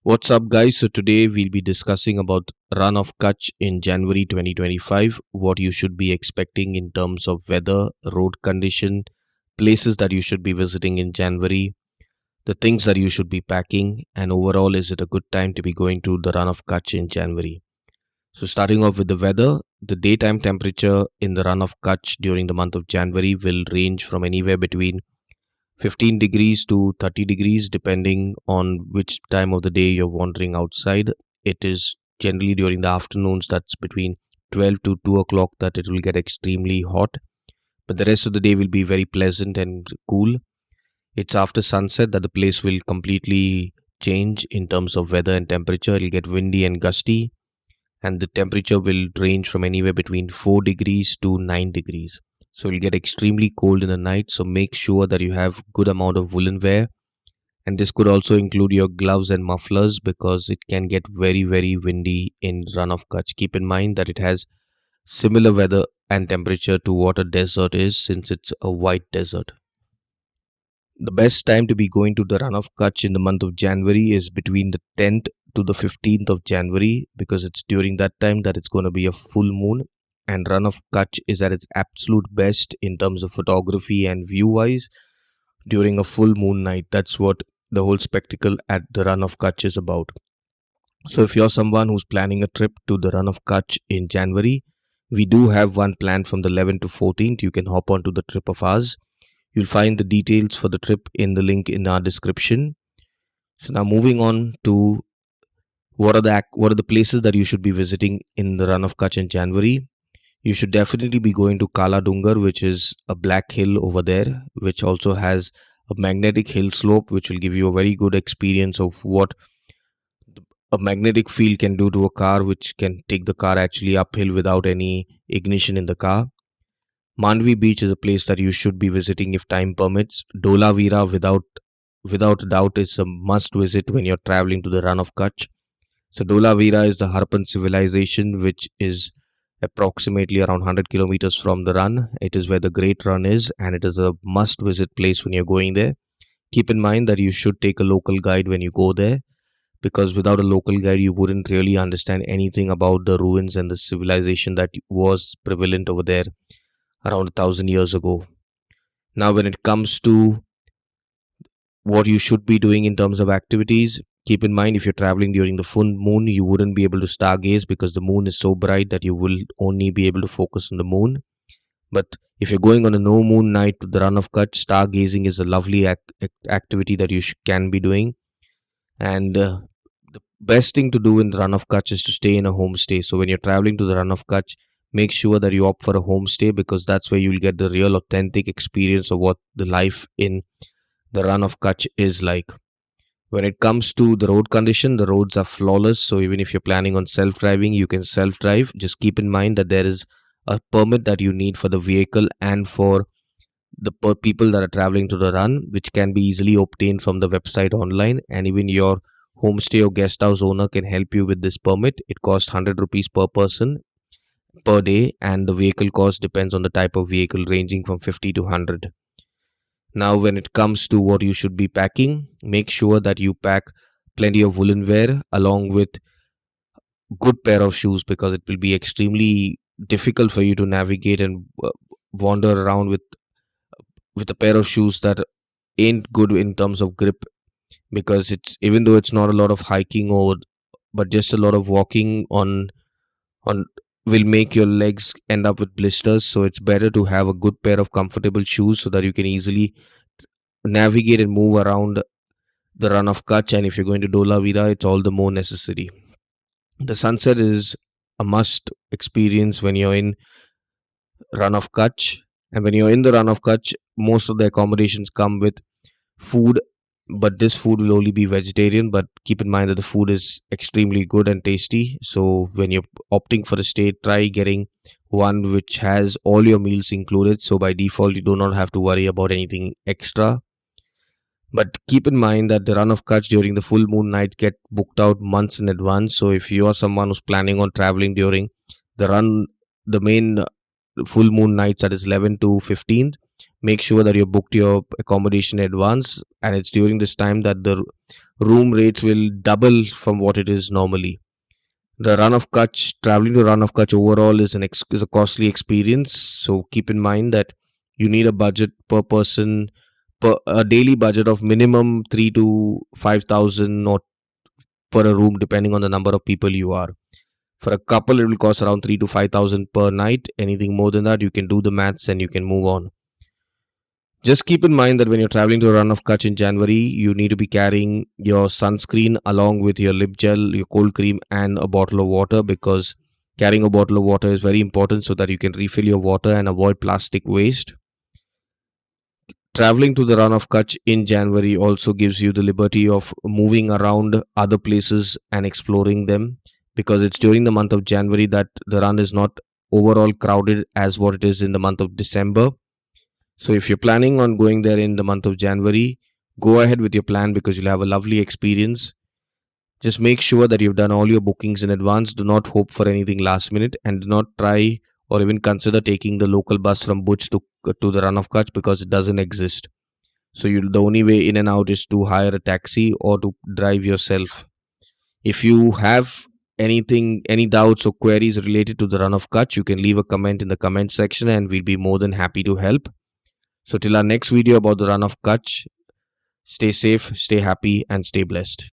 What's up, guys? So today we'll be discussing about Rann of Kutch in January 2025. What you should be expecting in terms of weather, road condition, places that you should be visiting in January, the things that you should be packing, and overall, is it a good time to be going to the Rann of Kutch in January? So starting off with the weather, the daytime temperature in the Rann of Kutch during the month of January will range from anywhere between 15 degrees to 30 degrees depending on which time of the day you're wandering outside. It is generally during the afternoons, that's between 12 to 2 o'clock, that it will get extremely hot, but the rest of the day will be very pleasant and cool. It's after sunset that the place will completely change in terms of weather and temperature. It'll get windy and gusty, and the temperature will range from anywhere between 4 degrees to 9 degrees. So it'll get extremely cold in the night, so make sure that you have good amount of woolen wear, and this could also include your gloves and mufflers because it can get very windy in Rann of Kutch. Keep in mind that it has similar weather and temperature to what a desert is, since it's a white desert. The best time to be going to the Rann of Kutch in the month of January is between the 10th to the 15th of January, because it's during that time that it's going to be a full moon, and Rann of Kutch is at its absolute best in terms of photography and view wise during a full moon night. That's what the whole spectacle at the Rann of Kutch is about. So if you're someone who's planning a trip to the Rann of Kutch in January, we do have one planned from the 11th to 14th. You can hop onto the trip of ours. You'll find the details for the trip in the link in our description. So now moving on to what are the places that you should be visiting in the Rann of Kutch in January. You should definitely be going to Kala Dungar, which is a black hill over there, which also has a magnetic hill slope, which will give you a very good experience of what a magnetic field can do to a car, which can take the car actually uphill without any ignition in the car. Mandvi Beach is a place that you should be visiting if time permits. Dholavira, without a doubt, is a must visit when you're traveling to the Rann of Kutch. So Dholavira is the Harappan civilization, which is approximately around 100 kilometers from the Rann. It is where the Great Run is, and it is a must visit place when you're going there. Keep in mind that you should take a local guide when you go there, because without a local guide you wouldn't really understand anything about the ruins and the civilization that was prevalent over there around 1,000 years ago. Now when it comes to what you should be doing in terms of activities, keep in mind if you're traveling during the full moon, you wouldn't be able to stargaze because the moon is so bright that you will only be able to focus on the moon. But if you're going on a no moon night to the Rann of Kutch, stargazing is a lovely activity that you can be doing. And the best thing to do in the Rann of Kutch is to stay in a homestay. So when you're traveling to the Rann of Kutch, make sure that you opt for a homestay, because that's where you'll get the real authentic experience of what the life in the Rann of Kutch is like. When it comes to the road condition, the roads are flawless. So even if you're planning on self-driving, you can self-drive. Just keep in mind that there is a permit that you need for the vehicle and for the people that are traveling to the run, which can be easily obtained from the website online. And even your homestay or guest house owner can help you with this permit. It costs 100 rupees per person per day, and the vehicle cost depends on the type of vehicle, ranging from 50 to 100. Now when it comes to what you should be packing, make sure that you pack plenty of woolen wear along with good pair of shoes, because it will be extremely difficult for you to navigate and wander around with a pair of shoes that ain't good in terms of grip, because it's, even though it's not a lot of hiking or but just a lot of walking on will make your legs end up with blisters. So it's better to have a good pair of comfortable shoes so that you can easily navigate and move around the Rann of Kutch. And if you're going to Dholavira, it's all the more necessary. The sunset is a must experience when you're in Rann of Kutch. And when you're in the Rann of Kutch, most of the accommodations come with food, but this food will only be vegetarian. But keep in mind that the food is extremely good and tasty. So when you're opting for a stay, try getting one which has all your meals included. So by default, you do not have to worry about anything extra. But keep in mind that the Rann of Kutch during the full moon night get booked out months in advance. So if you are someone who's planning on traveling during the run, the main full moon nights, that is 11 to 15th, make sure that you booked your accommodation in advance. And it's during this time that the room rates will double from what it is normally. The Rann of Kutch, traveling to Rann of Kutch overall is a costly experience. So keep in mind that you need a budget per person, per a daily budget of minimum 3 to 5,000, or per a room, depending on the number of people you are. For a couple, it will cost around 3 to 5,000 per night. Anything more than that, you can do the maths and you can move on. Just keep in mind that when you're traveling to Rann of Kutch in January, you need to be carrying your sunscreen along with your lip gel, your cold cream, and a bottle of water, because carrying a bottle of water is very important so that you can refill your water and avoid plastic waste. Traveling to the Rann of Kutch in January also gives you the liberty of moving around other places and exploring them, because it's during the month of January that the run is not overall crowded as what it is in the month of December. So if you're planning on going there in the month of January, go ahead with your plan because you'll have a lovely experience. Just make sure that you've done all your bookings in advance. Do not hope for anything last minute, and do not try or even consider taking the local bus from Butch to the Rann of Kutch, because it doesn't exist. So the only way in and out is to hire a taxi or to drive yourself. If you have any doubts or queries related to the Rann of Kutch, you can leave a comment in the comment section and we'll be more than happy to help. So till our next video about the Rann of Kutch, stay safe, stay happy, and stay blessed.